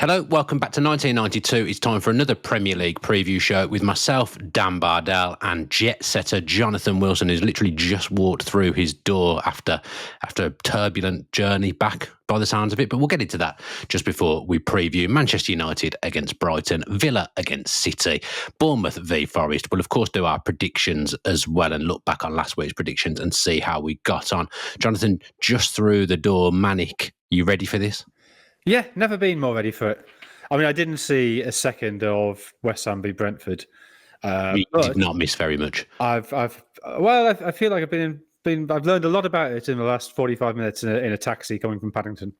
Hello, welcome back to 1992. It's time for another Premier League preview show with myself, Dan Bardell, and jet setter Jonathan Wilson, who's literally just walked through his door after a turbulent journey back, by the sounds of it. But we'll get into that just before we preview Manchester United against Brighton, Villa against City, Bournemouth v Forest. We'll, of course, do our predictions as well and look back on last week's predictions and see how we got on. Jonathan, just through the door, manic. You ready for this? Yeah, never been more ready for it. I mean, I didn't see a second of West Ham v Brentford. You did not miss very much. I feel like I've learned a lot about it in the last 45 minutes in a taxi coming from Paddington.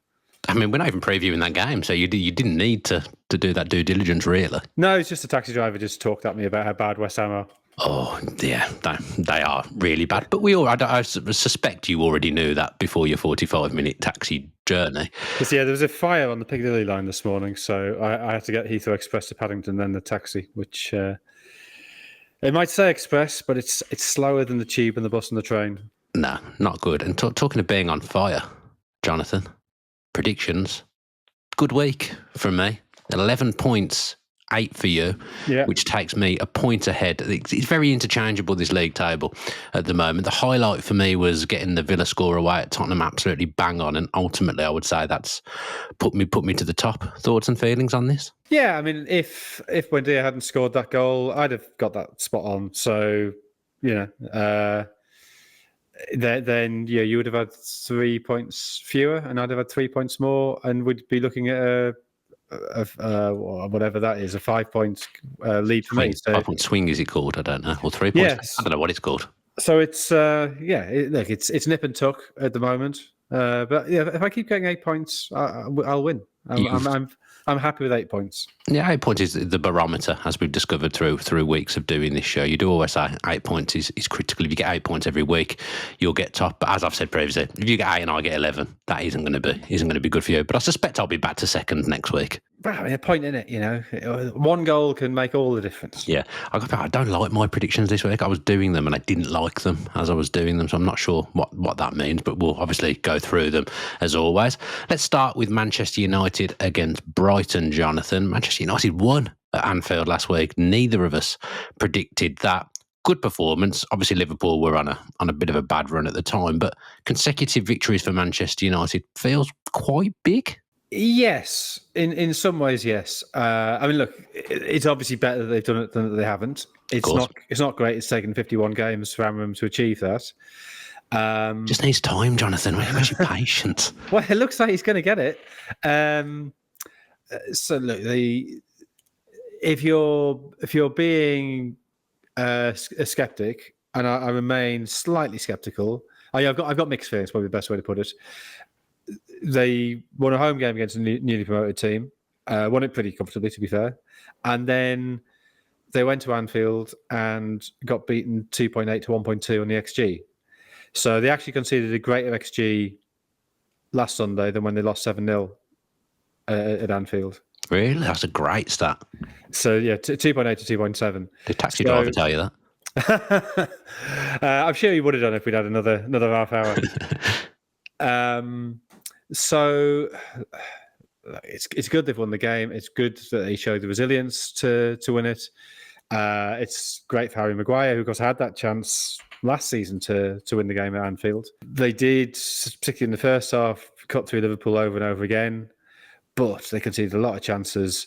I mean, we're not even previewing that game, so you didn't need to do that due diligence, really. No, it's just a taxi driver just talked at me about how bad West Ham are. Oh, yeah, they are really bad. But I suspect you already knew that before your 45-minute taxi journey. Yeah, there was a fire on the Piccadilly line this morning, so I had to get Heathrow Express to Paddington, then the taxi, which it might say Express, but it's slower than the Tube and the bus and the train. No, not good. And talking of being on fire, Jonathan, predictions, good week from me. 11 points. 8 for you, which takes me a point ahead. It's very interchangeable, this league table at the moment. The highlight for me was getting the Villa score away at Tottenham absolutely bang on, and ultimately I would say that's put me to the top. Thoughts and feelings on this? Yeah, I mean, if Buendia hadn't scored that goal, I'd have got that spot on. So, then you would have had 3 points fewer, and I'd have had 3 points more, and we'd be looking at whatever that is, a 5-point lead for me. So, 5-point swing, is it called? I don't know. Or 3 points? Yes. I don't know what it's called. So it's it's nip and tuck at the moment. But yeah, if I keep getting 8 points, I'll win. I'm happy with 8 points. Yeah, 8 points is the barometer, as we've discovered through weeks of doing this show. You do always say 8 points is critical. If you get 8 points every week, you'll get top. But as I've said previously, if you get 8 and I get 11, that isn't going to be good for you. But I suspect I'll be back to second next week. Well, I mean, a point in it, one goal can make all the difference. Yeah, I don't like my predictions this week. I was doing them and I didn't like them as I was doing them, so I'm not sure what that means, but we'll obviously go through them as always. Let's start with Manchester United against Brighton, Jonathan. Manchester United won at Anfield last week. Neither of us predicted that. Good performance. Obviously, Liverpool were on a bit of a bad run at the time, but consecutive victories for Manchester United feels quite big. Yes, in some ways, yes. I mean, look, it's obviously better that they've done it than that they haven't. It's not great. It's taken 51 games for Amram to achieve that. Just needs time, Jonathan. Where's your patience? Well, it looks like he's going to get it. So look, if you're being a skeptic, and I remain slightly skeptical. I've got mixed feelings. Probably the best way to put it. They won a home game against a newly promoted team, won it pretty comfortably, to be fair. And then they went to Anfield and got beaten 2.8 to 1.2 on the XG. So they actually conceded a greater XG last Sunday than when they lost 7-0 at Anfield. Really? That's a great stat. So, yeah, 2.8 to 2.7. Did taxi driver tell you that? I'm sure he would have done if we'd had another half hour. So it's good they've won the game. It's good that they showed the resilience to win it. It's great for Harry Maguire, who of course had that chance last season to win the game at Anfield. They did, particularly in the first half, cut through Liverpool over and over again, but they conceded a lot of chances.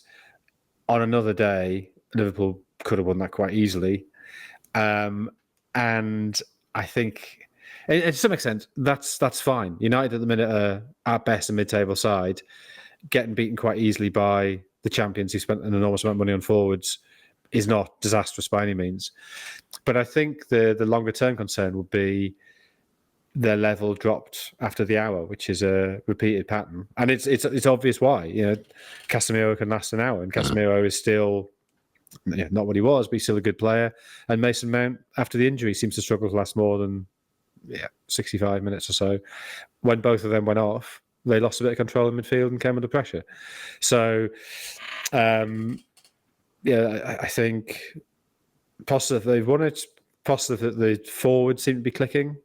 On another day, Liverpool could have won that quite easily. And I think, to some extent, that's fine. United at the minute are at best a mid-table side, getting beaten quite easily by the champions who spent an enormous amount of money on forwards is not disastrous by any means. But I think the longer-term concern would be their level dropped after the hour, which is a repeated pattern. And it's obvious why. Casemiro can last an hour, and Casemiro is still not what he was, but he's still a good player. And Mason Mount, after the injury, seems to struggle to last more than 65 minutes or so. When both of them went off, they lost a bit of control in midfield and came under pressure. So, I think positive they've won it. Positive that the forwards seem to be clicking,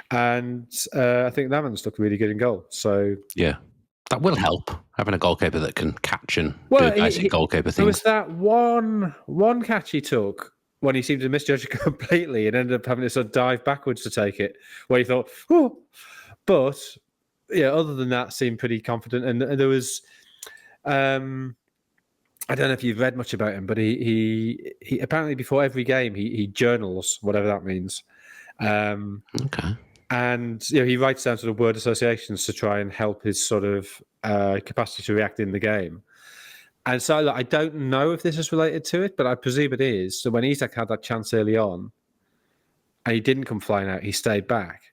and I think Naman's looked really good in goal. So yeah, That will help, having a goalkeeper that can catch and do basic goalkeeper There was things. that one catch he took when he seemed to misjudge it completely and ended up having to sort of dive backwards to take it, where he thought, oh. But yeah, other than that, seemed pretty confident. And there was, I don't know if you've read much about him, but he apparently before every game he journals, whatever that means. Okay. And he writes down sort of word associations to try and help his sort of capacity to react in the game. And so I don't know if this is related to it, but I presume it is. So when Isak had that chance early on, and he didn't come flying out, he stayed back.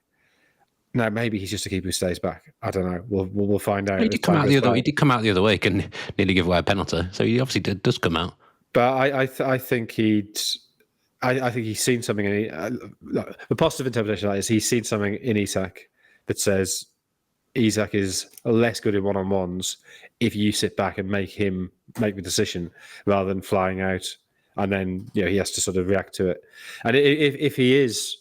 Now maybe he's just a keeper who stays back. I don't know. We'll find out. He did come out the other week and nearly give away a penalty. So he obviously does come out. But I think he's seen something the positive interpretation of that is he's seen something in Isak that says Isak is less good in one-on-ones if you sit back and make him make the decision rather than flying out, and then he has to sort of react to it. And if he is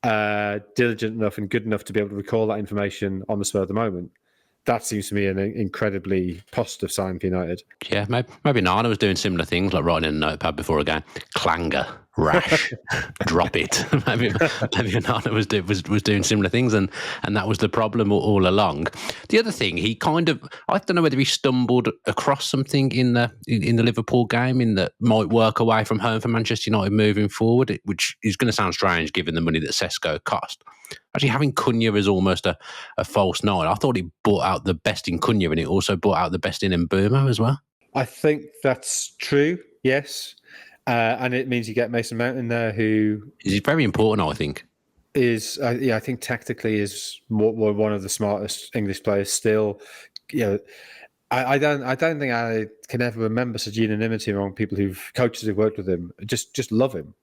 diligent enough and good enough to be able to recall that information on the spur of the moment, that seems to me an incredibly positive sign for United. Yeah, maybe Nana was doing similar things, like writing in a notepad before a game. Clanger, rash, drop it. maybe Nana was doing similar things, and that was the problem all along. The other thing, he kind of, I don't know whether he stumbled across something in the Liverpool game in that might work away from home for Manchester United moving forward, which is going to sound strange given the money that Sesko cost. Actually, having Cunha is almost a false nine. I thought he brought out the best in Cunha, and he also brought out the best in Mbeumo as well. I think that's true, yes. And it means you get Mason Mount in there, who is very important, I think. I think tactically is one of the smartest English players still. I don't think I can ever remember such unanimity among people coaches who've worked with him. Just love him.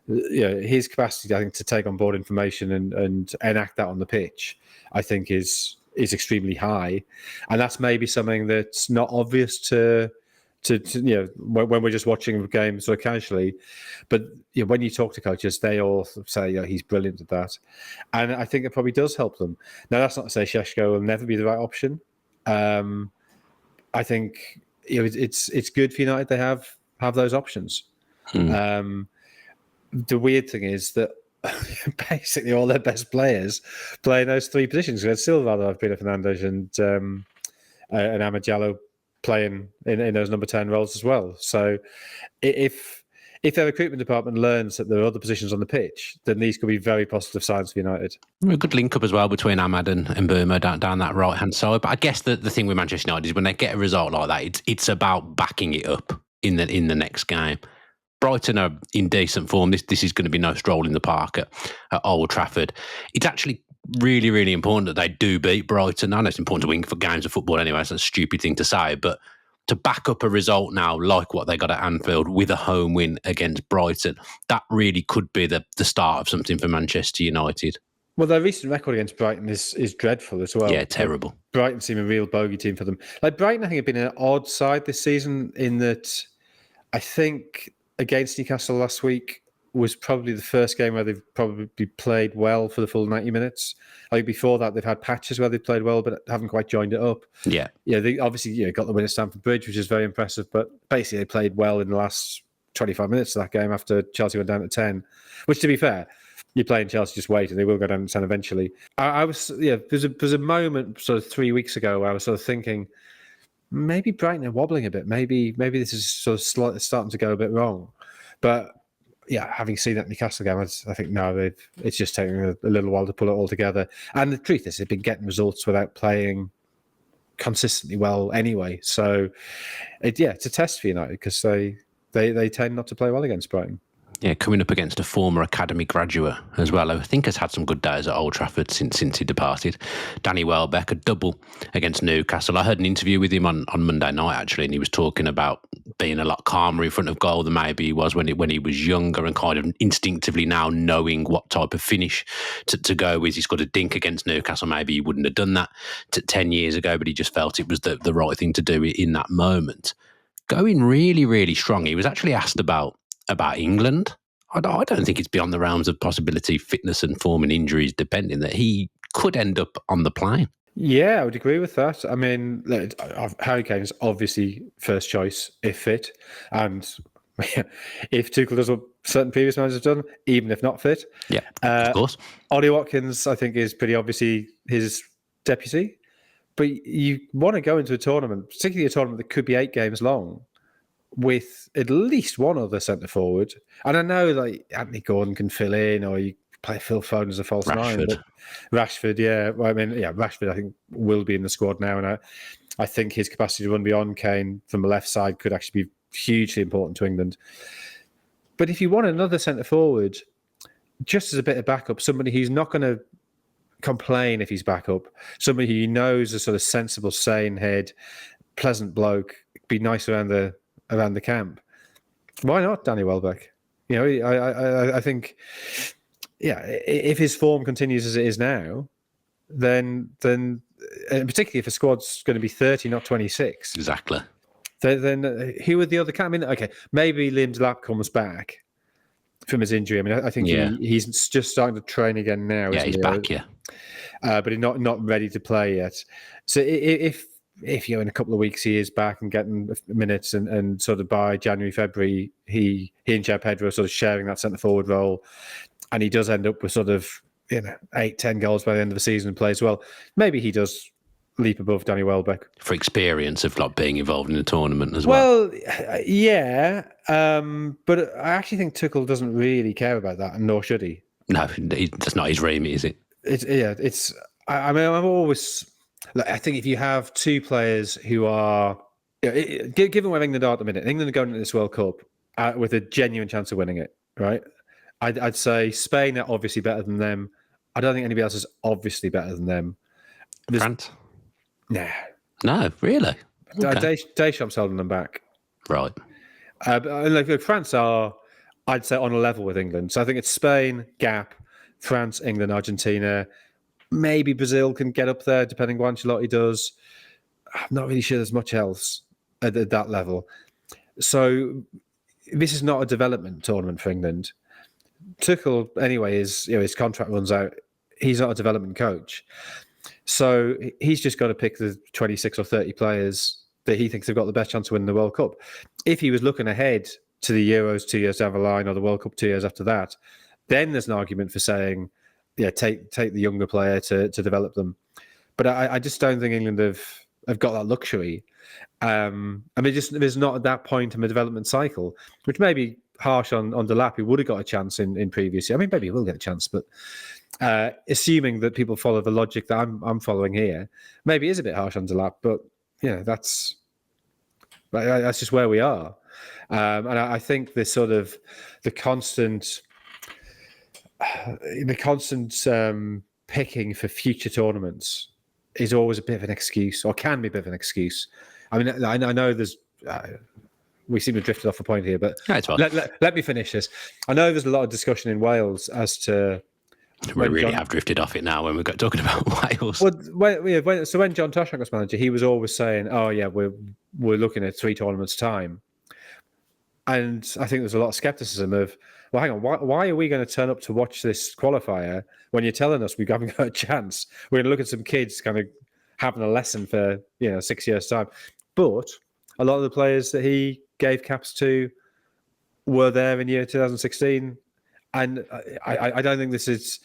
His capacity, I think, to take on board information and enact that on the pitch, I think is extremely high, and that's maybe something that's not obvious to when we're just watching a game sort of casually, but when you talk to coaches, they all say he's brilliant at that, and I think it probably does help them. Now, that's not to say Šeško will never be the right option. I think it's good for United they have those options. The weird thing is that basically all their best players play in those three positions. I'd still rather have Bruno Fernandes and Amad Diallo playing in those number 10 roles as well. So if their recruitment department learns that there are other positions on the pitch, then these could be very positive signs for United. A good link up as well between Amad and Mbeumo down that right hand side. But I guess the thing with Manchester United is when they get a result like that, it's about backing it up in the next game. Brighton are in decent form. This is going to be no stroll in the park at Old Trafford. It's actually really, really important that they do beat Brighton. I know it's important to win for games of football anyway. It's a stupid thing to say, but to back up a result now like what they got at Anfield with a home win against Brighton, that really could be the start of something for Manchester United. Well, their recent record against Brighton is dreadful as well. Yeah, terrible. Brighton seem a real bogey team for them. Like Brighton, I think, have been an odd side this season in that I think against Newcastle last week was probably the first game where they've probably played well for the full 90 minutes. I think before that, they've had patches where they've played well, but haven't quite joined it up. Yeah. They obviously got the win at Stamford Bridge, which is very impressive, but basically they played well in the last 25 minutes of that game after Chelsea went down to 10, which, to be fair, you're playing Chelsea, just wait, and they will go down to 10 eventually. There's a moment sort of 3 weeks ago where I was sort of thinking, maybe Brighton are wobbling a bit. Maybe this is sort of starting to go a bit wrong. But yeah, having seen that Newcastle game, I think no, it's just taking a little while to pull it all together. And the truth is, they've been getting results without playing consistently well anyway. So it's a test for United because they tend not to play well against Brighton. Yeah, coming up against a former academy graduate as well. I think has had some good days at Old Trafford since he departed. Danny Welbeck, a double against Newcastle. I heard an interview with him on Monday night, actually, and he was talking about being a lot calmer in front of goal than maybe he was when he was younger, and kind of instinctively now knowing what type of finish to go with. He's got a dink against Newcastle. Maybe he wouldn't have done that 10 years ago, but he just felt it was the right thing to do in that moment. Going really, really strong. He was actually asked about England. I don't think it's beyond the realms of possibility, fitness and form and injuries depending, that he could end up on the plane. Yeah, I would agree with that. I mean, Harry Kane's obviously first choice if fit, and if Tuchel does what certain previous managers have done, even if not fit. Yeah, of course. Ollie Watkins, I think, is pretty obviously his deputy. But you want to go into a tournament, particularly a tournament that could be 8 games long, with at least one other centre forward. And I know like Anthony Gordon can fill in, or you play Phil Foden as a false nine. But Rashford, yeah. Well, I mean, yeah, Rashford, I think, will be in the squad now. And I think his capacity to run beyond Kane from the left side could actually be hugely important to England. But if you want another centre forward, just as a bit of backup, somebody who's not going to complain if he's back up, somebody who knows a sort of sensible, sane head, pleasant bloke, be nice around the camp. Why not Danny Welbeck? You know, I think, yeah, if his form continues as it is now, then particularly if a squad's going to be 30, not 26, exactly. Then who are the other? I mean, okay, maybe Liam Delap comes back from his injury. I mean, I think he's just starting to train again now. Yeah, he's back. Yeah, but he's not ready to play yet. So if you know, in a couple of weeks he is back and getting minutes, and sort of by January, February, he and Joe Pedro are sort of sharing that centre forward role, and he does end up with sort of 8-10 goals by the end of the season and plays well, maybe he does leap above Danny Welbeck for experience of like being involved in a tournament as well. Well, yeah, but I actually think Tuchel doesn't really care about that, and nor should he. No, that's not his remit, is it? I mean, I'm always. I think if you have 2 players who are, given where England are at the minute, England are going into this World Cup with a genuine chance of winning it, right? I'd say Spain are obviously better than them. I don't think anybody else is obviously better than them. France? Nah. No, really? Okay. Deschamps holding them back. Right. But France are, I'd say, on a level with England. So I think it's Spain, gap, France, England, Argentina. Maybe Brazil can get up there, depending what Ancelotti does. I'm not really sure there's much else at that level. So this is not a development tournament for England. Tuchel, anyway, his contract runs out. He's not a development coach. So he's just got to pick the 26 or 30 players that he thinks have got the best chance of winning the World Cup. If he was looking ahead to the Euros 2 years down the line, or the World Cup 2 years after that, then there's an argument for saying, yeah, take the younger player to develop them. But I just don't think England have got that luxury. I mean, there's not at that point in the development cycle, which may be harsh on Delap, who would have got a chance in previous year. I mean, maybe he will get a chance, but assuming that people follow the logic that I'm following here, maybe it is a bit harsh on Delap, but that's just where we are. And I think this sort of the constant picking for future tournaments is always a bit of an excuse, or can be a bit of an excuse. I mean, I know there's. We seem to have drifted off a point here, but let me finish this. I know there's a lot of discussion in Wales as to. We really have drifted off it now when we're talking about Wales. Well, when John Toshak was manager, he was always saying, "Oh yeah, we're looking at 3 tournaments time," and I think there's a lot of skepticism of, well, hang on, why are we going to turn up to watch this qualifier when you're telling us we haven't got a chance? We're going to look at some kids kind of having a lesson for 6 years' time. But a lot of the players that he gave caps to were there in year 2016. And I don't think it's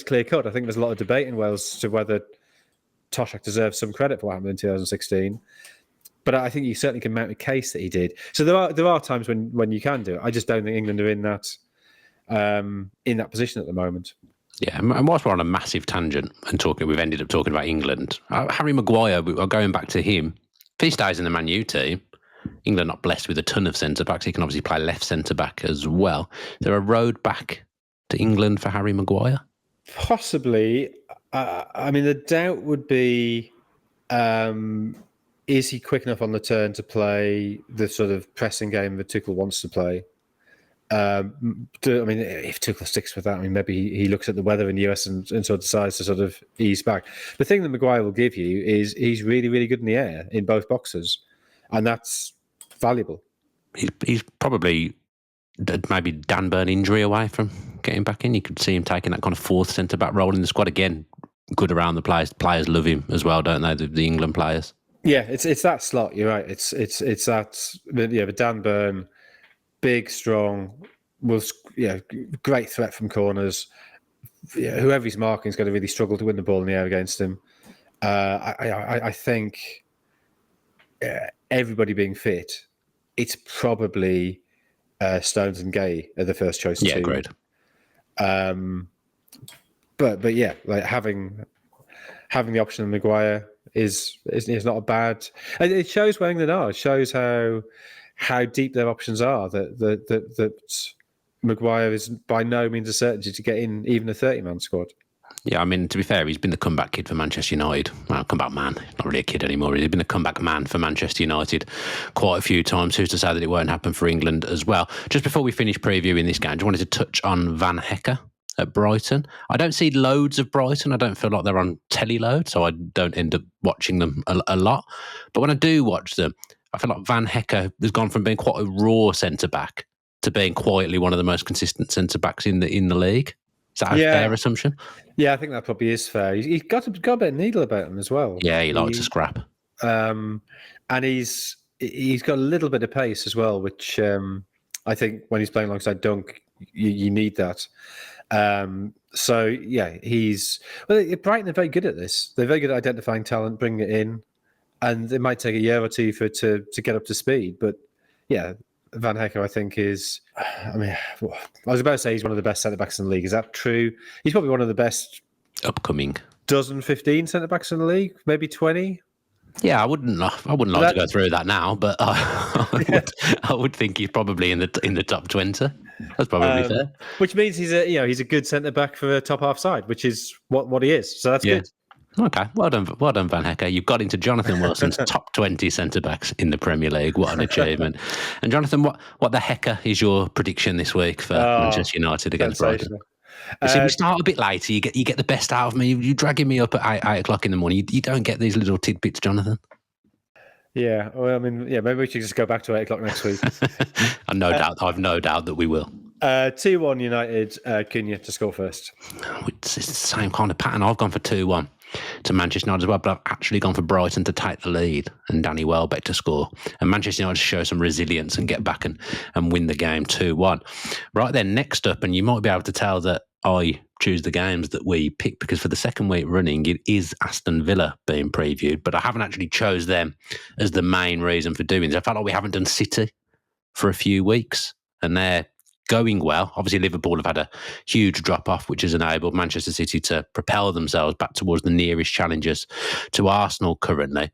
clear cut. I think there's a lot of debate in Wales as to whether Toshak deserves some credit for what happened in 2016. But I think you certainly can mount a case that he did. So there are times when you can do it. I just don't think England are in that position at the moment. Yeah, and whilst we're on a massive tangent and we've ended up talking about England. Harry Maguire, going back to him, if he stays in the Man U team, England are not blessed with a ton of centre-backs. He can obviously play left centre-back as well. Is there a road back to England for Harry Maguire? Possibly. I mean, the doubt would be, is he quick enough on the turn to play the sort of pressing game that Tuchel wants to play? I mean, if Tuchel sticks with that, I mean, maybe he looks at the weather in the US and sort of decides to sort of ease back. The thing that Maguire will give you is he's really, really good in the air in both boxes. And that's valuable. He's probably maybe Dan Burn injury away from getting back in. You could see him taking that kind of 4th centre-back role in the squad again. good around the place. Players love him as well, don't they? The England players. Yeah, it's that slot. You're right. It's that. Yeah, but Dan Burn, big, strong, was great threat from corners. Yeah, whoever he's marking is going to really struggle to win the ball in the air against him. I think everybody being fit, it's probably Stones and Gay are the first choice. Yeah, great. But yeah, like having the option of Maguire is not a bad. It shows where England are. It shows how deep their options are. That Maguire is by no means a certainty to get in even a 30-man squad. Yeah, I mean, to be fair, he's been the comeback kid for Manchester United. Well, comeback man. Not really a kid anymore. He's been the comeback man for Manchester United quite a few times. Who's to say that it won't happen for England as well? Just before we finish previewing this game, I just wanted to touch on Van Hecke at Brighton. I don't see loads of Brighton. I don't feel like they're on telly loads, so I don't end up watching them a lot. But when I do watch them, I feel like Van Hecke has gone from being quite a raw centre-back to being quietly one of the most consistent centre-backs in the league. Is that a fair assumption? Yeah, I think that probably is fair. He's got a bit of needle about him as well. Yeah, he likes to scrap. And he's got a little bit of pace as well, which I think when he's playing alongside Dunk, you need that. So yeah, Brighton are very good at this. They're very good at identifying talent, bringing it in, and it might take a year or two for it to get up to speed. But yeah, Van Hecke, I think, is. I mean, I was about to say he's one of the best centre backs in the league. Is that true? He's probably one of the best upcoming 15 centre backs in the league, maybe 20. Yeah, I wouldn't like to go through that now, but I would think he's probably in the top 20. That's probably fair. Which means he's a good centre back for a top half side, which is what he is. So that's good. Okay, well done, Van Hecke. You've got into Jonathan Wilson's top 20 centre backs in the Premier League. What an achievement! And Jonathan, what the hecker is your prediction this week for Manchester United against Brighton? You see, we start a bit later. You get the best out of me. You're dragging me up at 8 o'clock in the morning. You don't get these little tidbits, Jonathan. Yeah, well, I mean, maybe we should just go back to 8 o'clock next week. I've no doubt that we will. 2-1 United. Cunha to score first. It's the same kind of pattern. I've gone for 2-1 to Manchester United as well, but I've actually gone for Brighton to take the lead and Danny Welbeck to score. And Manchester United to show some resilience and get back and win the game 2-1. Right then, next up, and you might be able to tell that I choose the games that we pick because for the second week running, it is Aston Villa being previewed, but I haven't actually chose them as the main reason for doing this. I felt like we haven't done City for a few weeks and they're going well. Obviously, Liverpool have had a huge drop-off, which has enabled Manchester City to propel themselves back towards the nearest challengers to Arsenal currently.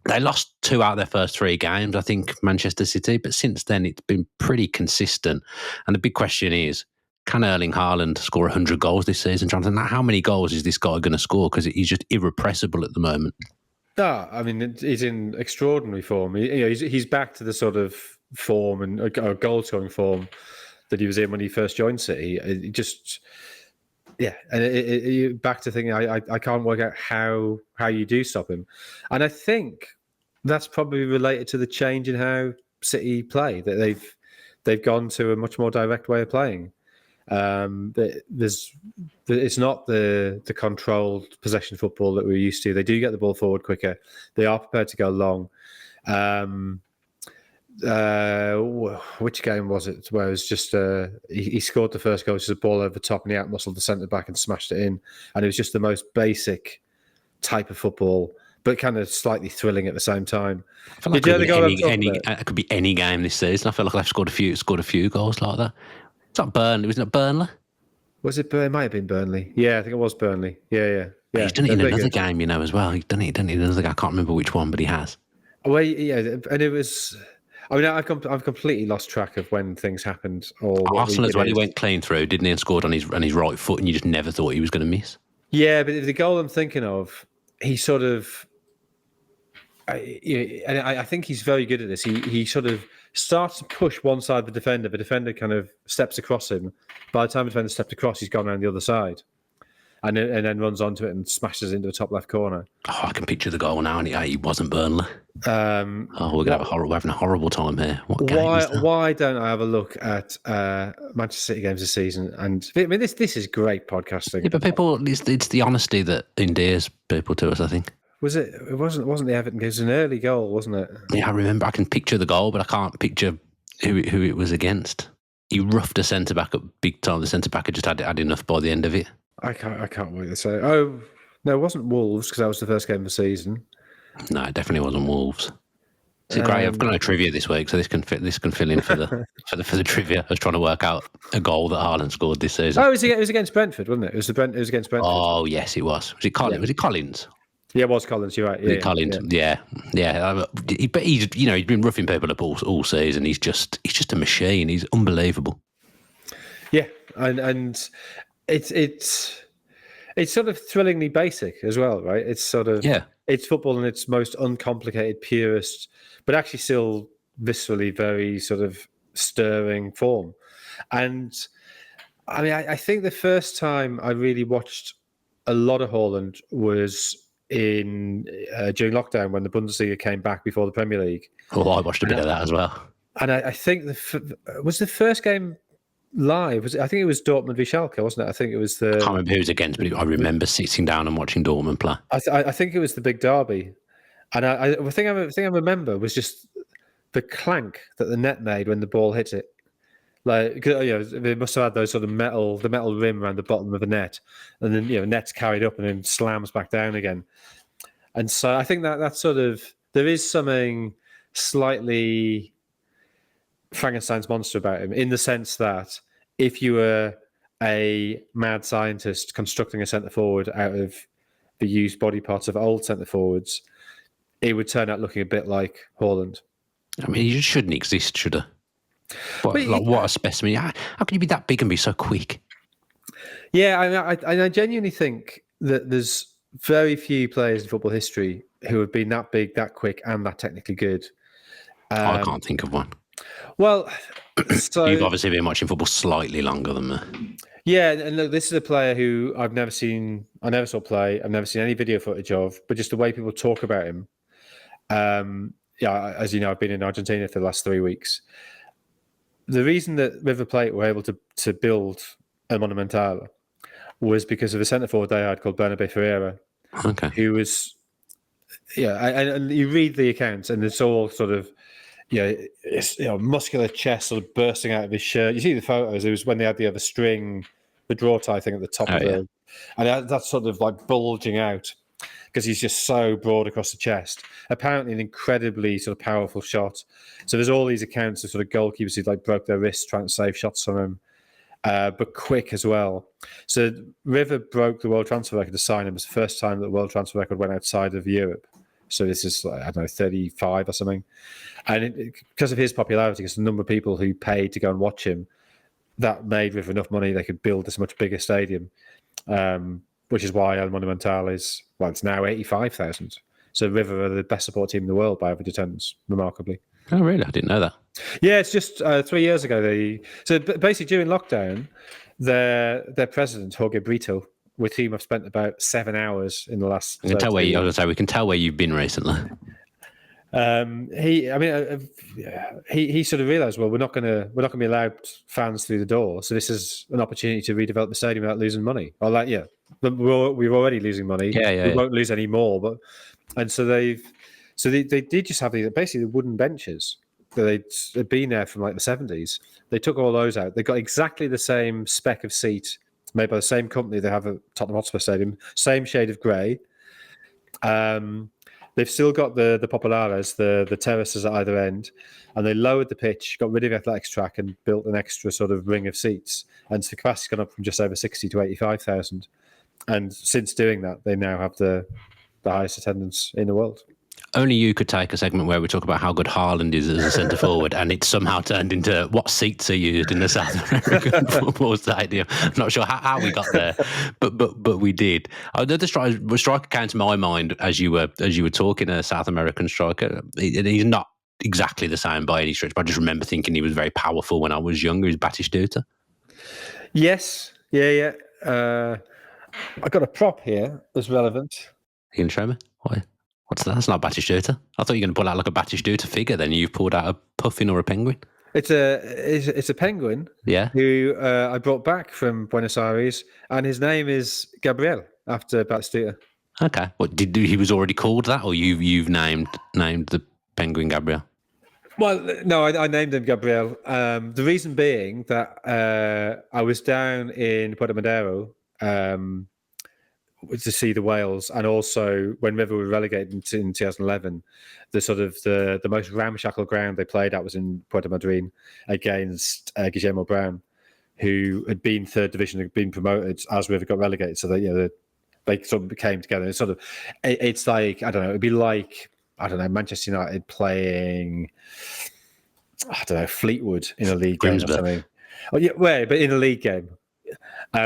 They lost 2 out of their first 3 games, I think, Manchester City, but since then it's been pretty consistent. And the big question is, can Erling Haaland score 100 goals this season, Jonathan? How many goals is this guy going to score? Because he's just irrepressible at the moment. No, I mean, he's in extraordinary form. He's back to the sort of form and goal-scoring form that he was in when he first joined City. Back to thinking, I can't work out how you do stop him. And I think that's probably related to the change in how City play, that they've gone to a much more direct way of playing. It's not the controlled possession football that we're used to. They do get the ball forward quicker. They are prepared to go long. Which game was it where it was just he scored the first goal, which was a ball over the top and he outmuscled the centre back and smashed it in, and it was just the most basic type of football but kind of slightly thrilling at the same time. I feel like it could be any game this season. I feel like they've scored a few goals like that. It's not Burnley, wasn't it Burnley? Was it Burnley? It might have been Burnley. Yeah, I think it was Burnley. Yeah. He's done it in another game, as well. He's done it in another game. I can't remember which one, but he has. Well, yeah, and it was. I mean, I've completely lost track of when things happened. Arsenal as well. He went clean through, didn't he, and scored on his right foot, and you just never thought he was going to miss. Yeah, but the goal I'm thinking of, he sort of. I think he's very good at this. He sort of starts to push one side of the defender. The defender kind of steps across him. By the time the defender stepped across, he's gone around the other side. and then runs onto it and smashes it into the top left corner. Oh, I can picture the goal now, and he wasn't Burnley. We're having a horrible time here. What game is that? Why don't I have a look at Manchester City games this season? And I mean, this is great podcasting. Yeah, but people, it's the honesty that endears people to us, I think. It wasn't the Everton game. It was an early goal, wasn't it? Yeah, I remember. I can picture the goal, but I can't picture who it was against. He roughed a centre back up big time. The centre back had just had enough by the end of it. I can't wait to say. Oh no, it wasn't Wolves because that was the first game of the season. No, it definitely wasn't Wolves. It's great. I've got no trivia this week, so this can fill in for the for the trivia. I was trying to work out a goal that Haaland scored this season. Oh, it was against Brentford, wasn't it? It was against Brentford. Oh yes, it was. Was it Collins? Yeah. Was it Collins? Yeah, it was Collins. You're right. Yeah, Collins. Yeah. But he's been roughing people up all season. He's just a machine. He's unbelievable. Yeah, and it's sort of thrillingly basic as well, right? It's sort of it's football in its most uncomplicated, purest, but actually still viscerally very sort of stirring form. And I mean, I think the first time I really watched a lot of Haaland was during lockdown when the Bundesliga came back before the Premier League. Oh, I watched a bit of that as well. And I think was the first game live. I think it was Dortmund v Schalke, wasn't it? I think it was the. I can't remember who it was against, but I remember sitting down and watching Dortmund play. I think it was the big derby, and the thing I remember was just the clank that the net made when the ball hit it. Like, they must have had those sort of metal rim around the bottom of the net, and then net's carried up and then slams back down again. And so I think that sort of there is something slightly Frankenstein's monster about him, in the sense that if you were a mad scientist constructing a centre forward out of the used body parts of old centre forwards, it would turn out looking a bit like Haaland. I mean, he shouldn't exist, should he? What a specimen! How can you be that big and be so quick? Yeah, I genuinely think that there's very few players in football history who have been that big, that quick, and that technically good. I can't think of one. Well, so you've obviously been watching football slightly longer than me. Yeah, and look, this is a player who I never saw play. I've never seen any video footage of, but just the way people talk about him. As you know, I've been in Argentina for the last 3 weeks. The reason that River Plate were able to build a Monumental was because of a centre forward they had called Bernabé Ferreira, who was, and you read the accounts and it's all sort of, muscular chest sort of bursting out of his shirt. You see the photos. It was when they had the string, the draw tie thing at the top of it, and that's sort of like bulging out because he's just so broad across the chest. Apparently, an incredibly sort of powerful shot. So there's all these accounts of sort of goalkeepers who broke their wrists trying to save shots from him, but quick as well. So River broke the world transfer record to sign him. It was the first time that the world transfer record went outside of Europe. So this is, 35 or something. And because of his popularity, because the number of people who paid to go and watch him, that made with enough money they could build this much bigger stadium, which is why El Monumental is, it's now 85,000. So River are the best support team in the world by average attendance, remarkably. Oh, really? I didn't know that. Yeah, it's just 3 years ago. So basically during lockdown, their president, Jorge Brito, with whom I've spent about 7 hours in the last. We can tell where you've been recently. He sort of realised, well, we're not going to be allowed fans through the door, so this is an opportunity to redevelop the stadium without losing money. We're already losing money. We won't lose any more. So they did just have these basically wooden benches that they'd been there from the 70s. They took all those out. They got exactly the same spec of seat made by the same company they have at Tottenham Hotspur Stadium, same shade of grey. They've still got the Populares, the terraces at either end, and they lowered the pitch, got rid of the athletics track, and built an extra sort of ring of seats. And the capacity's gone up from just over 60 to 85,000. And since doing that, they now have the highest attendance in the world. Only you could take a segment where we talk about how good Haaland is as a centre forward, and it's somehow turned into what seats are used in the South American football stadium. I'm not sure how we got there, but we did. Another striker came to my mind as you were talking. A South American striker. He's not exactly the same by any stretch, but I just remember thinking he was very powerful when I was younger. He's Batistuta. Yes, yeah. I got a prop here that's relevant. You can show me? What's that? That's not a Batistuta. I thought you were going to pull out like a Batistuta figure. Then you've pulled out a puffin or a penguin. It's a penguin. Yeah. Who I brought back from Buenos Aires, and his name is Gabriel after Batistuta. Okay. What he was already called that, or you've named the penguin Gabriel? Well, no, I named him Gabriel. The reason being that I was down in Puerto Madero to see the whales, and also when River were relegated in 2011, the most ramshackle ground they played at was in Puerto Madryn against Guillermo Brown, who had been third division, had been promoted as River got relegated. So they sort of came together. It's like, I don't know, it'd be like, I don't know, Manchester United playing, I don't know, Fleetwood in a league game or something. Oh yeah, but in a league game.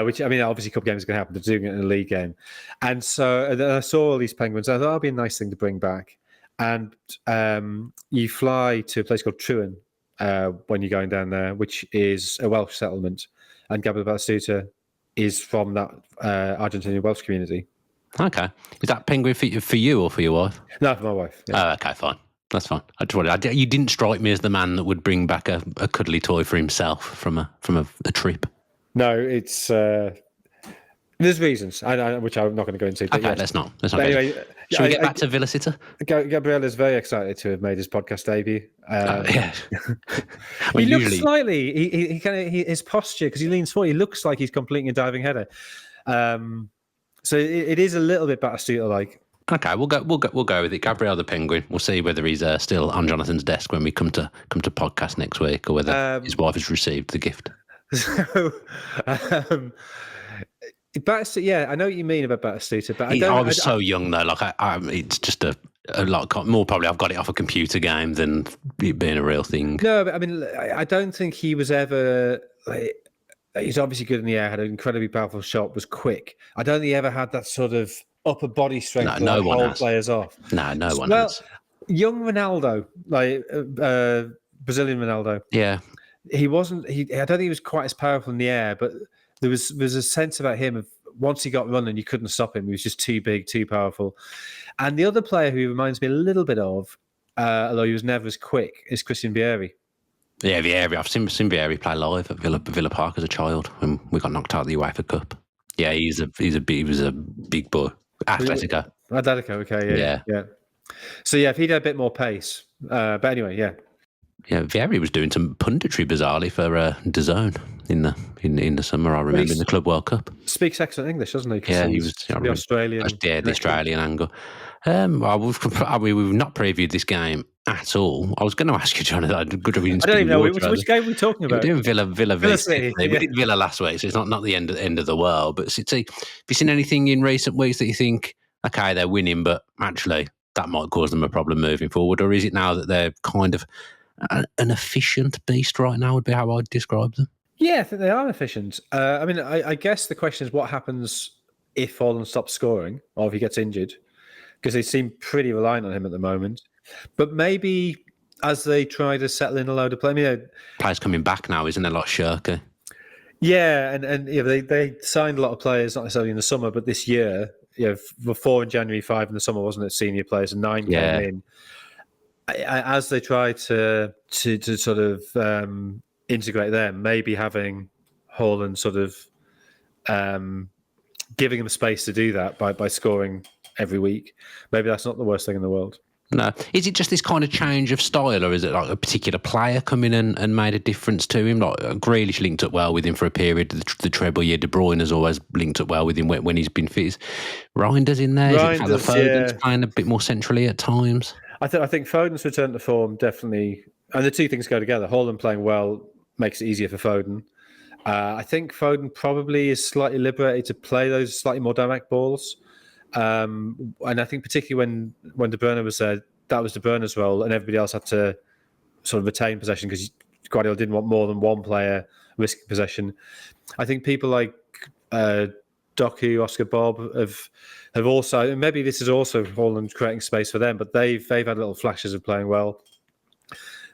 Which, I mean, obviously, a couple games are going to happen. They're doing it in a league game. And so I saw all these penguins. I thought that'd be a nice thing to bring back. And you fly to a place called Truen when you're going down there, which is a Welsh settlement. And Gabriel Batistuta is from that Argentinian Welsh community. Okay. Is that penguin for you or for your wife? No, for my wife. Yeah. Oh, okay, fine. That's fine. I just wanted. You didn't strike me as the man that would bring back a cuddly toy for himself from a trip. No, it's there's reasons, which I'm not going to go into. Okay, yes. Let's not. Anyway, shall we get back to Villa Sitter? Gabriel is very excited to have made his podcast debut. Yeah. He looks slightly. He kind of his posture, because he leans forward. He looks like he's completing a diving header. So it is a little bit Batistuta-like. Okay, we'll go with it. Gabriel the penguin. We'll see whether he's still on Jonathan's desk when we come to podcast next week, or whether his wife has received the gift. So, Batistuta, yeah, I know what you mean about Batistuta, but I was so young though. Like it's just a lot more. Probably I've got it off a computer game than it being a real thing. No, but I mean, I don't think he was ever. He's obviously good in the air. Had an incredibly powerful shot. Was quick. I don't think he ever had that sort of upper body strength to hold players off. No one has. Young Ronaldo, like Brazilian Ronaldo. Yeah. He wasn't. I don't think he was quite as powerful in the air, but there was a sense about him of once he got running, you couldn't stop him. He was just too big, too powerful. And the other player who reminds me a little bit of, although he was never as quick, is Christian Vieri. Yeah, Vieri. I've seen Vieri play live at Villa Park as a child when we got knocked out of the UEFA Cup. Yeah, he was a big boy. Atletico. Okay, yeah. So yeah, if he'd had a bit more pace, but anyway, yeah. Yeah, Vieri was doing some punditry bizarrely for DAZN in the summer. I remember in the Club World Cup. Speaks excellent English, doesn't he? Yeah, he was the Australian. Yeah, the Australian angle. Well, we've not previewed this game at all. I was going to ask you, Jonathan. I don't even know which game we're talking about. We're doing Villa City. We did Villa last week, so it's not the end of the world. But City, have you seen anything in recent weeks that you think, okay, they're winning, but actually that might cause them a problem moving forward? Or is it now that they're kind of an efficient beast right now, would be how I'd describe them? Yeah, I think they are efficient. I mean, I guess the question is what happens if Haaland stops scoring or if he gets injured, because they seem pretty reliant on him at the moment. But maybe as they try to settle in a load of players. Players coming back now, isn't there, like Shirky? Yeah, and they signed a lot of players, not necessarily in the summer, but this year, 4 in January, 5 in the summer, wasn't it, senior players, and 9 came in. As they try to sort of integrate them, maybe having Haaland sort of giving him space to do that by scoring every week, maybe that's not the worst thing in the world. No. Is it just this kind of change of style, or is it like a particular player come in and made a difference to him? Like Grealish linked up well with him for a period. The treble year, De Bruyne has always linked up well with him when he's been fit. Reinders in there? Foden's playing a bit more centrally at times? I think Foden's return to form definitely, and the two things go together. Haaland playing well makes it easier for Foden. I think Foden probably is slightly liberated to play those slightly more direct balls. And I think particularly when De Bruyne was there, that was De Bruyne's role, and everybody else had to sort of retain possession because Guardiola didn't want more than one player risking possession. I think people like Doku, Oscar Bob have also, and maybe this is also Haaland creating space for them, but they've had little flashes of playing well.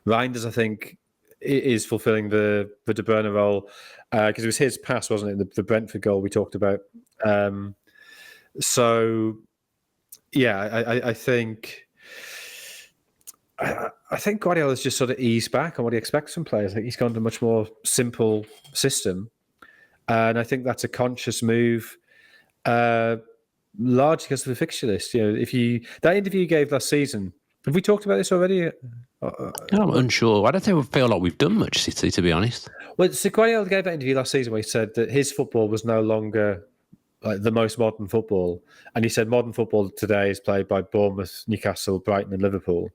Reinders, I think, is fulfilling the De Bruyne role, because it was his pass, wasn't it? The Brentford goal we talked about. So, yeah, I think Guardiola's just sort of eased back on what he expects from players. I think he's gone to a much more simple system, and I think that's a conscious move, largely because of the fixture list. That interview you gave last season. Have we talked about this already? I'm unsure. I don't think we feel like we've done much, City, to be honest. Well, so Guardiola gave that interview last season where he said that his football was no longer like the most modern football, and he said modern football today is played by Bournemouth, Newcastle, Brighton, and Liverpool.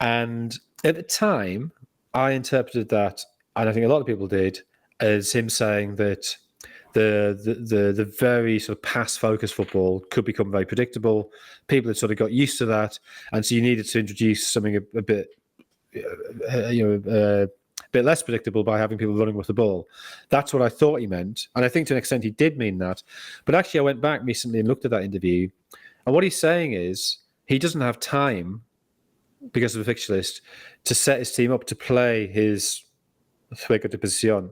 And at the time, I interpreted that, and I think a lot of people did, as him saying that the very sort of pass-focused football could become very predictable. People had sort of got used to that, and so you needed to introduce something a bit, a bit less predictable by having people running with the ball. That's what I thought he meant, and I think to an extent he did mean that. But actually, I went back recently and looked at that interview, and what he's saying is he doesn't have time, because of the fixture list, to set his team up to play his juego de posición.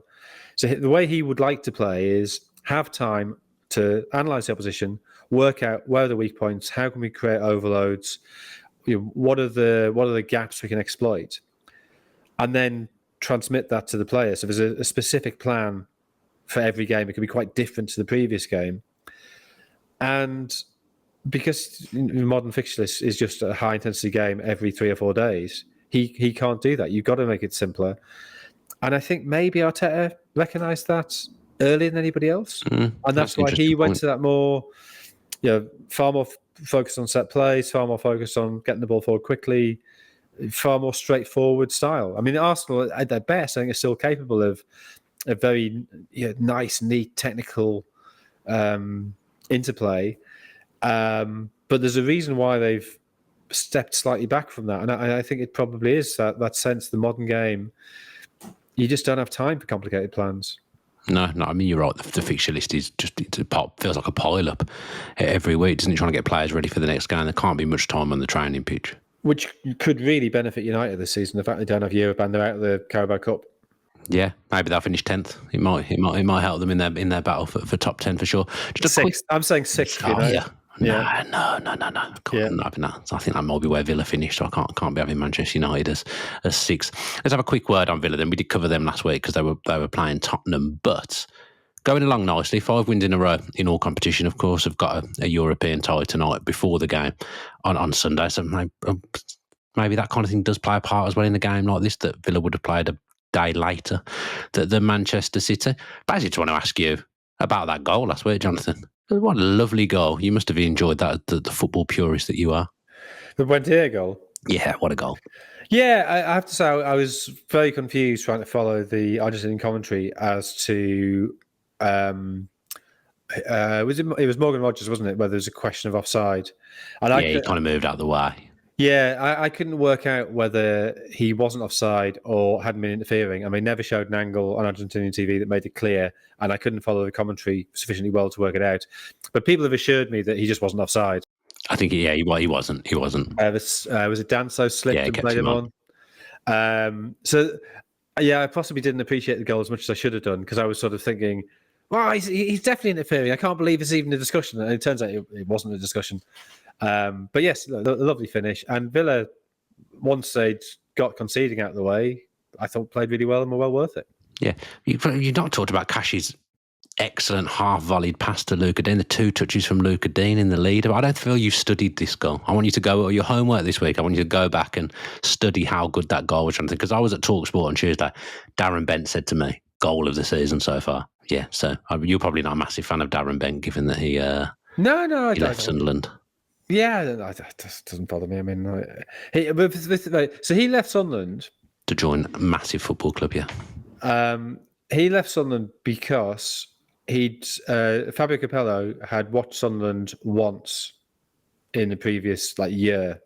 So the way he would like to play is have time to analyse the opposition, work out where are the weak points, how can we create overloads, what are the gaps we can exploit, and then transmit that to the players. So there's a specific plan for every game. It can be quite different to the previous game, and because modern fixture list is just a high intensity game every 3 or 4 days, he can't do that. You've got to make it simpler. And I think maybe Arteta recognised that earlier than anybody else. And that's why he went to that more, far more focused on set plays, far more focused on getting the ball forward quickly, far more straightforward style. I mean, Arsenal, at their best, I think, are still capable of a very nice, neat, technical interplay. But there's a reason why they've stepped slightly back from that. And I think it probably is that sense, the modern game, you just don't have time for complicated plans. No, I mean, you're right. The fixture list is just, feels like a pile-up every week, doesn't it? Trying to get players ready for the next game. There can't be much time on the training pitch. Which could really benefit United this season, the fact they don't have Europe and they're out of the Carabao Cup. Yeah, maybe they'll finish 10th. It might help them in their battle for top 10 for sure. Just I'm saying 6th. Yeah. No. I think that might be where Villa finished. So I can't be having Manchester United as 6. Let's have a quick word on Villa then. We did cover them last week because they were playing Tottenham, but going along nicely. 5 wins in a row in all competition. Of course, have got a European tie tonight before the game on Sunday. So maybe that kind of thing does play a part as well in a game like this, that Villa would have played a day later than Manchester City. But I just want to ask you about that goal last week, Jonathan. What a lovely goal. You must have enjoyed that, the football purist that you are. The Buendia goal? Yeah, what a goal. Yeah, I have to say I was very confused trying to follow the Argentinian commentary as to it was Morgan Rogers, wasn't it, where there was a question of offside. And he kind of moved out of the way. Yeah, I couldn't work out whether he wasn't offside or hadn't been interfering. I mean, never showed an angle on Argentinian TV that made it clear, and I couldn't follow the commentary sufficiently well to work it out. But people have assured me that he just wasn't offside. I think, he wasn't. He wasn't. Was it Danso slipped and played him on? So, I possibly didn't appreciate the goal as much as I should have done, because I was sort of thinking, well, he's definitely interfering. I can't believe it's even a discussion. And it turns out it wasn't a discussion. But yes, a lovely finish. And Villa, once they'd got conceding out of the way, I thought played really well and were well worth it. Yeah. You've not talked about Cash's excellent half-volleyed pass to Luca Dean, the 2 touches from Luca Dean in the lead. I don't feel you've studied this goal. I want you to go, your homework this week, I want you to go back and study how good that goal was. Because I was at TalkSport on Tuesday. Darren Bent said to me, goal of the season so far. Yeah, so you're probably not a massive fan of Darren Bent, given that he left Sunderland. Yeah, that doesn't bother me. I mean, so he left Sunderland to join a massive football club. Yeah, he left Sunderland because Fabio Capello had watched Sunderland once in the previous year,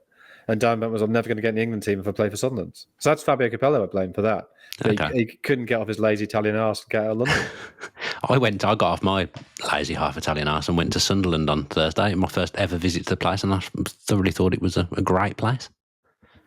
and Darren Bent was, I'm never going to get in the England team if I play for Sunderland. So that's Fabio Capello I blame for that. Okay. He couldn't get off his lazy Italian arse and get out of London. I got off my lazy half Italian arse and went to Sunderland on Thursday, my first ever visit to the place, and I thoroughly thought it was a great place.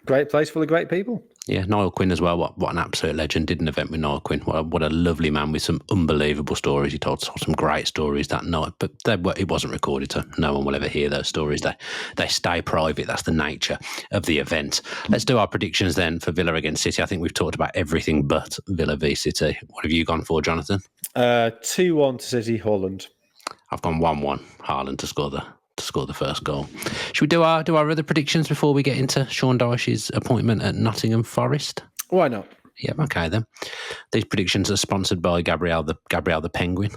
Great place full of great people. Yeah, Niall Quinn as well. What an absolute legend. Did an event with Niall Quinn. What a lovely man with some unbelievable stories. He told some great stories that night, but it wasn't recorded, so no one will ever hear those stories. They stay private. That's the nature of the event. Let's do our predictions then for Villa against City. I think we've talked about everything but Villa v City. What have you gone for, Jonathan? 2-1 to City, Haaland. I've gone 1-1, Haaland to score the first goal. Should we do our other predictions before we get into Sean Dyche's appointment at Nottingham Forest? Why not? Yeah, okay then. These predictions are sponsored by Gabrielle the Penguin.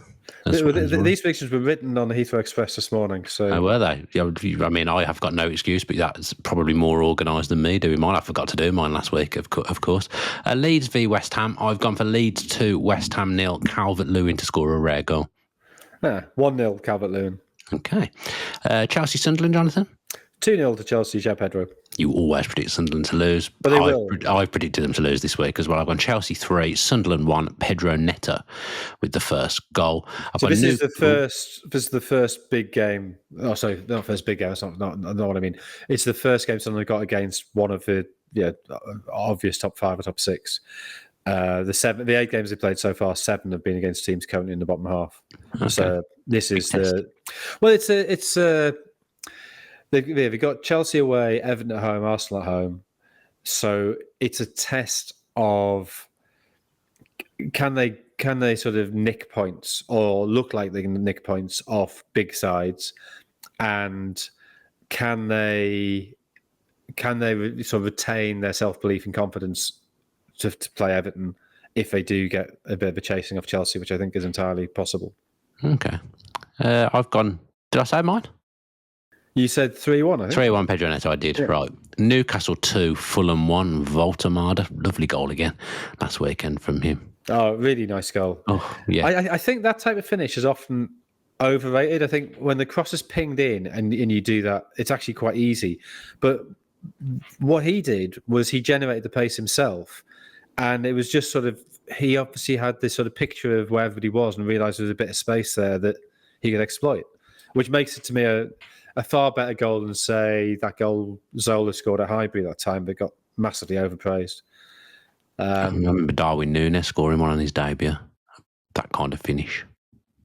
These predictions were written on the Heathrow Express this morning. So were they? I mean, I have got no excuse, but that's probably more organised than me doing mine. I forgot to do mine last week, of course. Leeds v West Ham. I've gone for Leeds 2, West Ham 0, Calvert-Lewin to score a rare goal. 1-0 Calvert-Lewin. Okay. Chelsea Sunderland, Jonathan? 2-0 to Chelsea, João Pedro. You always predict Sunderland to lose. But they will. I've predicted them to lose this week as well. I've gone Chelsea 3, Sunderland 1, Pedro Neto with the first goal. This is the first big game. Oh, sorry, not first big game. That's not what I mean. It's the first game Sunderland got against one of the obvious top 5 or top 6. The 8 games they played so far, 7 have been against teams currently in the bottom half. Okay. So this is they've got Chelsea away, Everton at home, Arsenal at home. So it's a test of can they sort of nick points or look like they can nick points off big sides, and can they sort of retain their self-belief and confidence to play Everton if they do get a bit of a chasing of Chelsea, which I think is entirely possible. Okay. I've gone... Did I say mine? You said 3-1, I think. 3-1 Pedro Neto, I did. Yeah. Right. Newcastle 2, Fulham 1, Voltemada. Lovely goal again last weekend from him. Oh, really nice goal. Oh, yeah. I think that type of finish is often overrated. I think when the cross is pinged in and you do that, it's actually quite easy. But what he did was he generated the pace himself. And it was just sort of, he obviously had this sort of picture of where everybody was and realised there was a bit of space there that he could exploit, which makes it to me a far better goal than, say, that goal Zola scored at Highbury that time, but got massively overpraised. I remember Darwin Núñez scoring one on his debut. That kind of finish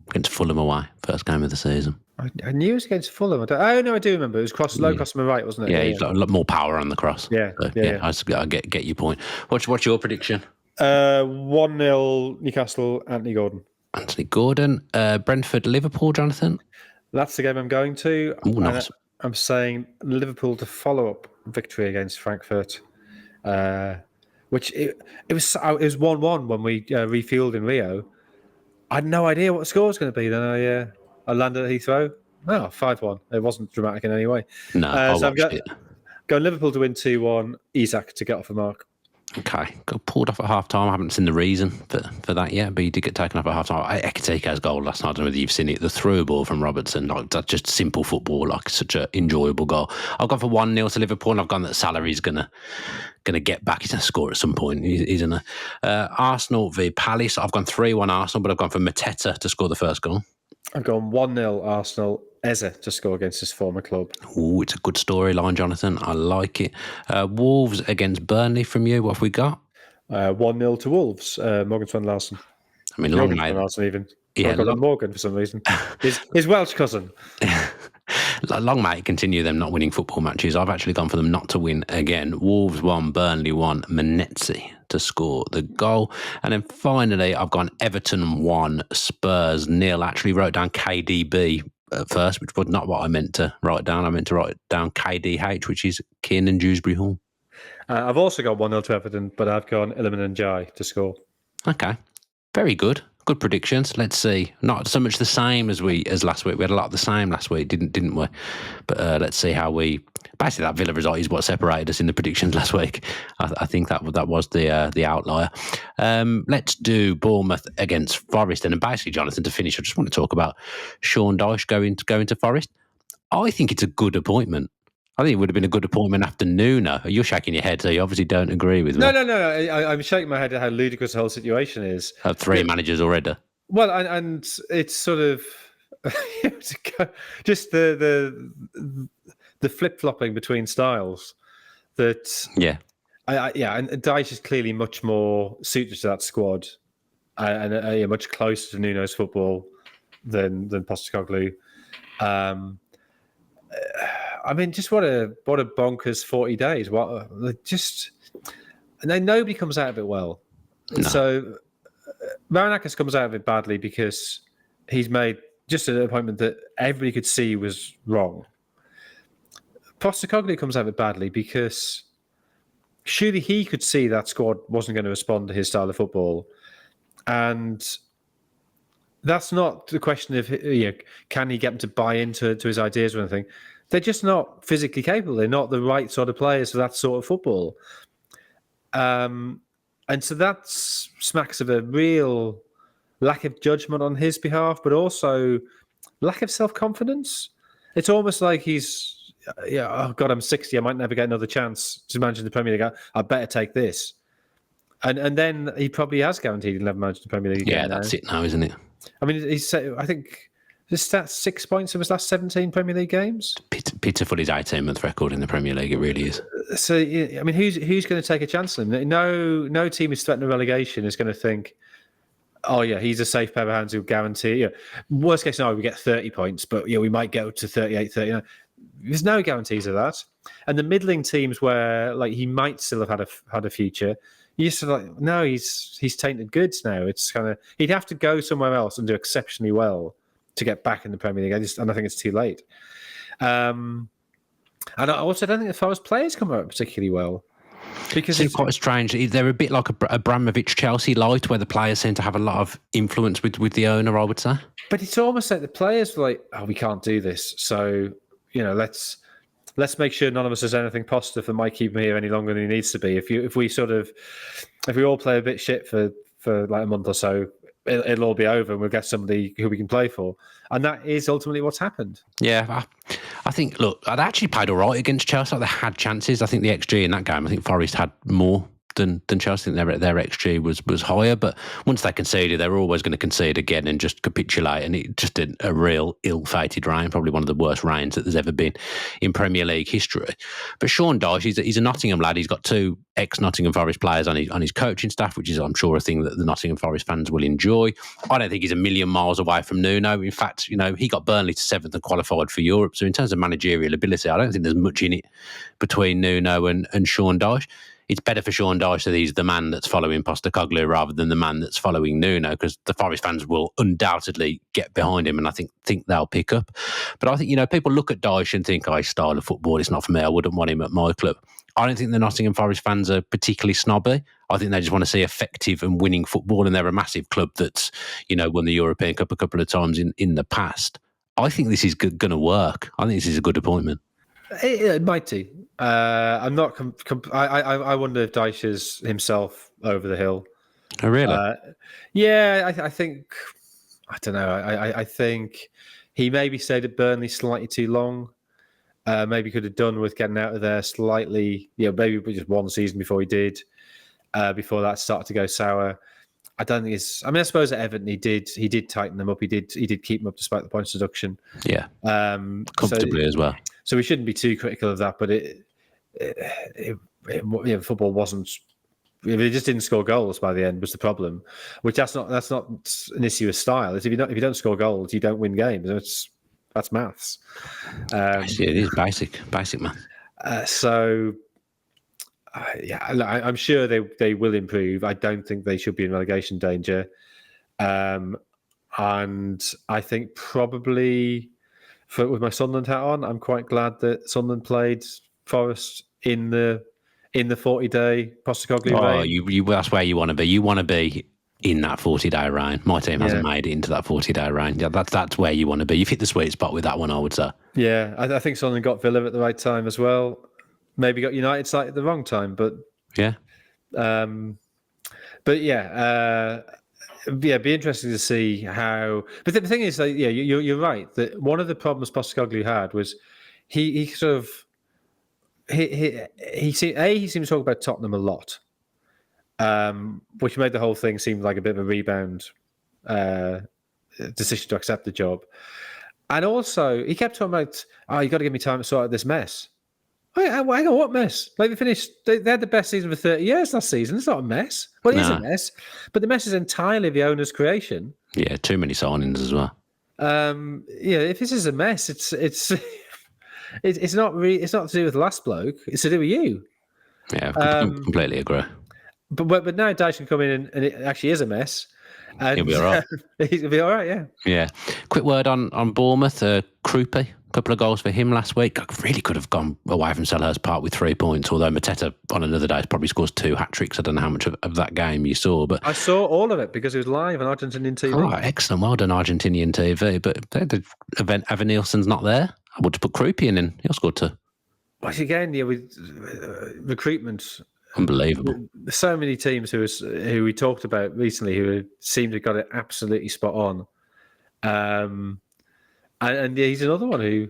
against Fulham away, first game of the season. I knew it was against Fulham. I do remember. It was low cross on the right, wasn't it? Yeah, he's got a lot more power on the cross. Yeah. I get your point. What's your prediction? 1-0 Newcastle, Anthony Gordon. Brentford, Liverpool, Jonathan? That's the game I'm going to. Ooh, nice. I'm saying Liverpool to follow up victory against Frankfurt, which it was 1-1 when we refueled in Rio. I had no idea what the score was going to be. Then I landed at Heathrow. 5-1. It wasn't dramatic in any way. No, so I'm going Liverpool to win 2-1. Isak to get off the mark. Okay, got pulled off at half time. I haven't seen the reason for that yet, but he did get taken off at half time. Ekitike's goal last night, I don't know whether you've seen it, the through ball from Robertson, like that's just simple football, like such an enjoyable goal. I've gone for 1-0 to Liverpool, and I've gone that Salah's gonna get back. He's gonna score at some point, isn't he? Arsenal v Palace, I've gone 3-1 Arsenal, but I've gone for Mateta to score the first goal. I've gone 1-0 Arsenal. Eze to score against his former club. Oh, it's a good storyline, Jonathan. I like it. Wolves against Burnley from you. What have we got? 1-0 to Wolves. Morgan Swan Larson. I mean, long night. Larson even. Yeah, Morgan for some reason. His Welsh cousin. Long may continue them not winning football matches. I've actually gone for them not to win again. Wolves 1, Burnley 1, Menetzi to score the goal. And then finally, I've gone Everton 1, Spurs 0. Actually wrote down KDB at first, which was not what I meant to write down. I meant to write down KDH, which is Kiernan Dewsbury Hall. I've also got 1-0 to Everton, but I've gone Iliman Ndiaye to score. Okay. Very good. Good predictions. Let's see. Not so much the same as last week. We had a lot of the same last week, didn't we? But let's see how we... Basically, that Villa result is what separated us in the predictions last week. I think that was the outlier. Let's do Bournemouth against Forest. And basically, Jonathan, to finish, I just want to talk about Sean Dyche going to Forest. I think it's a good appointment. I think it would have been a good appointment after Nuno. You're shaking your head, so you obviously don't agree with me. No. I'm shaking my head at how ludicrous the whole situation is. Have 3 managers already. Well, and it's sort of just the flip-flopping between styles. That And Dyche is clearly much more suited to that squad and much closer to Nuno's football than Postecoglou. I mean, just what a bonkers 40 days. Nobody comes out of it well. No. So Marinakis comes out of it badly because he's made just an appointment that everybody could see was wrong. Postecoglou comes out of it badly because surely he could see that squad wasn't going to respond to his style of football. And that's not the question of can he get them to buy into his ideas or anything. They're just not physically capable. They're not the right sort of players for that sort of football. And so that smacks of a real lack of judgment on his behalf, but also lack of self-confidence. It's almost like he's, oh God, I'm 60. I might never get another chance to manage the Premier League. I better take this. And then he probably has guaranteed he'll never manage the Premier League again. Yeah, that's it now, isn't it? I mean, I think his stats 6 points in his last 17 Premier League games. Pitiful his 18-month record in the Premier League. It really is. So, I mean, who's going to take a chance on him? No team is threatening relegation is going to think, oh yeah, he's a safe pair of hands who'll guarantee. Worst case scenario, we get 30 points, but we might get up to 38, 39. There's no guarantees of that. And the middling teams where he might still have had a future, you just no, he's tainted goods now. It's kind of he'd have to go somewhere else and do exceptionally well to get back in the Premier League. And I think it's too late. And I also don't think the Forest players come out particularly well. Because it's quite strange. They're a bit like a Abramovich Chelsea light, where the players seem to have a lot of influence with the owner, I would say. But it's almost like the players were like, oh, we can't do this. So, let's make sure none of us has anything positive that might keep him here any longer than he needs to be. If we all play a bit shit for like a month or so, it'll all be over and we'll get somebody who we can play for. And that is ultimately what's happened. Yeah, I think, look, I'd actually played all right against Chelsea. They had chances. I think the XG in that game, I think Forest had more than Chelsea. I think their XG was higher, but once they conceded, they were always going to concede again and just capitulate. And it just did a real ill-fated rain, probably one of the worst rains that there's ever been in Premier League history. But Sean Dyche, he's a Nottingham lad. He's got 2 ex-Nottingham Forest players on his coaching staff, which is, I'm sure, a thing that the Nottingham Forest fans will enjoy. I don't think he's a million miles away from Nuno. In fact, he got Burnley to 7th and qualified for Europe. So in terms of managerial ability, I don't think there's much in it between Nuno and Sean Dyche. It's better for Sean Dyche that he's the man that's following Postecoglou rather than the man that's following Nuno, because the Forest fans will undoubtedly get behind him, and I think they'll pick up. But I think, people look at Dyche and think, his style of football, it's not for me. I wouldn't want him at my club. I don't think the Nottingham Forest fans are particularly snobby. I think they just want to see effective and winning football, and they're a massive club that's, won the European Cup a couple of times in the past. I think this is going to work. I think this is a good appointment. It might do. I'm not. I wonder if Dyche is himself over the hill. Oh, really? Yeah, I think. I don't know. I think he maybe stayed at Burnley slightly too long. Maybe could have done with getting out of there slightly. Maybe just one season before he did. Before that started to go sour. I don't think it's. I mean, I suppose at Everton he did tighten them up. He did keep them up despite the points deduction. Yeah. Comfortably as well. So we shouldn't be too critical of that. But football wasn't. They just didn't score goals by the end was the problem. Which that's not an issue of style. It's if you don't score goals, you don't win games. That's maths. It is basic math. I'm sure they will improve. I don't think they should be in relegation danger. And I think probably with my Sunderland hat on, I'm quite glad that Sunderland played Forest in the 40-day Postecoglou reign. That's where you want to be. You want to be in that 40-day reign. My team hasn't made it into that 40-day reign. Yeah, that's where you want to be. You've hit the sweet spot with that one, I would say. Yeah, I think Sunderland got Villa at the right time as well. Maybe got United side at the wrong time, but yeah. Be interesting to see how. But the thing is, you're right that one of the problems Postecoglou had was he seemed to talk about Tottenham a lot, which made the whole thing seem like a bit of a rebound decision to accept the job, and also he kept talking about, you got to give me time to sort out this mess. Hang on, what mess? Like they finished, they had the best season for 30 years last season. It's not a mess. Well, it is a mess, but the mess is entirely the owner's creation. Yeah, too many signings as well. If this is a mess, it's not really, it's not to do with the last bloke. It's to do with you. Yeah, completely agree. But now Dyche can come in and it actually is a mess. And he'll be all right. He'll be all right, yeah. Yeah. Quick word on Bournemouth. Croupy, a couple of goals for him last week. I really could have gone away from Selhurst Park with 3 points, although Mateta on another day probably scores 2 hat-tricks. I don't know how much of that game you saw. But I saw all of it because it was live on Argentinian TV. Oh, excellent. Well done, Argentinian TV. But the event, Evan Nielsen's not there. I would have put Croupy in and he'll score 2. Once again, with recruitment... Unbelievable. So many teams who we talked about recently who seem to have got it absolutely spot on. And he's another one who,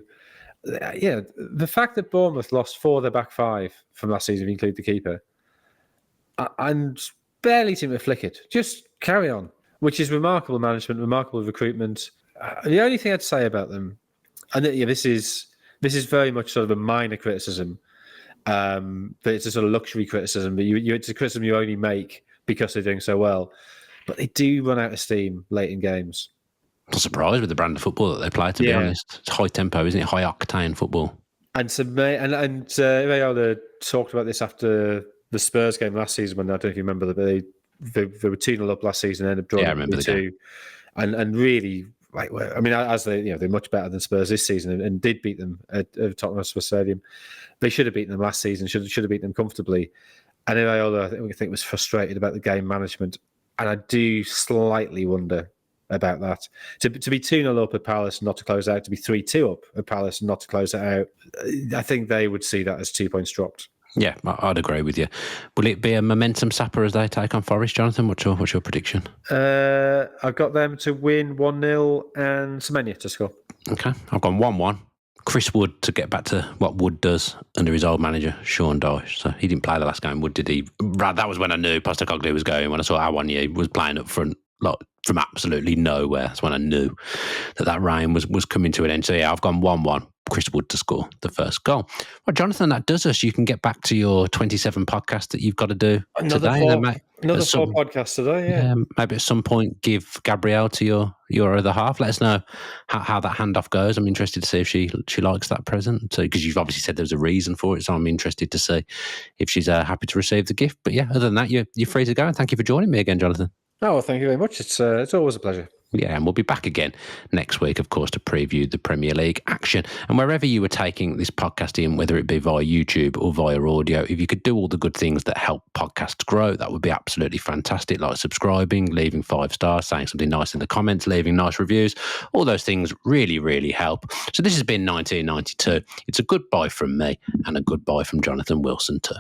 the fact that Bournemouth lost 4 of their back 5 from last season, if you include the keeper, and barely seem to flick it. Just carry on, which is remarkable management, remarkable recruitment. The only thing I'd say about them, and this is very much sort of a minor criticism, but it's a sort of luxury criticism. But it's a criticism you only make because they're doing so well. But they do run out of steam late in games. I'm surprised with the brand of football that they play, to be honest. It's high tempo, isn't it? High octane football. And Raiola talked about this after the Spurs game last season when I don't know if you remember that they were 2-0 up last season, ended up drawing 2-2. And really, as they're much better than Spurs this season and did beat them at Tottenham Hotspur Stadium. They should have beaten them last season, should have beaten them comfortably. And Raiola, I think, was frustrated about the game management. And I do slightly wonder about that. To be 2-0 up at Palace and not to close out, to be 3-2 up at Palace and not to close it out, I think they would see that as 2 points dropped. Yeah, I'd agree with you. Will it be a momentum sapper as they take on Forest, Jonathan? What's your prediction? I've got them to win 1-0 and Semenya to score. Okay, I've gone 1-1. Chris Wood to get back to what Wood does under his old manager, Sean Dyche. So he didn't play the last game, Wood, did he? That was when I knew Postecoglou was going. When I saw Awoniyi was playing up front, from absolutely nowhere. That's when I knew that reign was coming to an end. So yeah, I've gone 1-1. Chris Wood to score the first goal. Well, Jonathan, that does us. You can get back to your 27 podcast that you've got to do today. Another 4 podcasts today, yeah. Maybe at some point give Gabrielle to your other half. Let us know how that handoff goes. I'm interested to see if she likes that present. So, because you've obviously said there's a reason for it, so I'm interested to see if she's happy to receive the gift. But yeah, other than that, you're free to go. And thank you for joining me again, Jonathan. Oh, well, thank you very much. It's always a pleasure. Yeah, and we'll be back again next week, of course, to preview the Premier League action. And wherever you were taking this podcast in, whether it be via YouTube or via audio, if you could do all the good things that help podcasts grow, that would be absolutely fantastic, like subscribing, leaving 5 stars, saying something nice in the comments, leaving nice reviews. All those things really, really help. So this has been 1992. It's a goodbye from me and a goodbye from Jonathan Wilson too.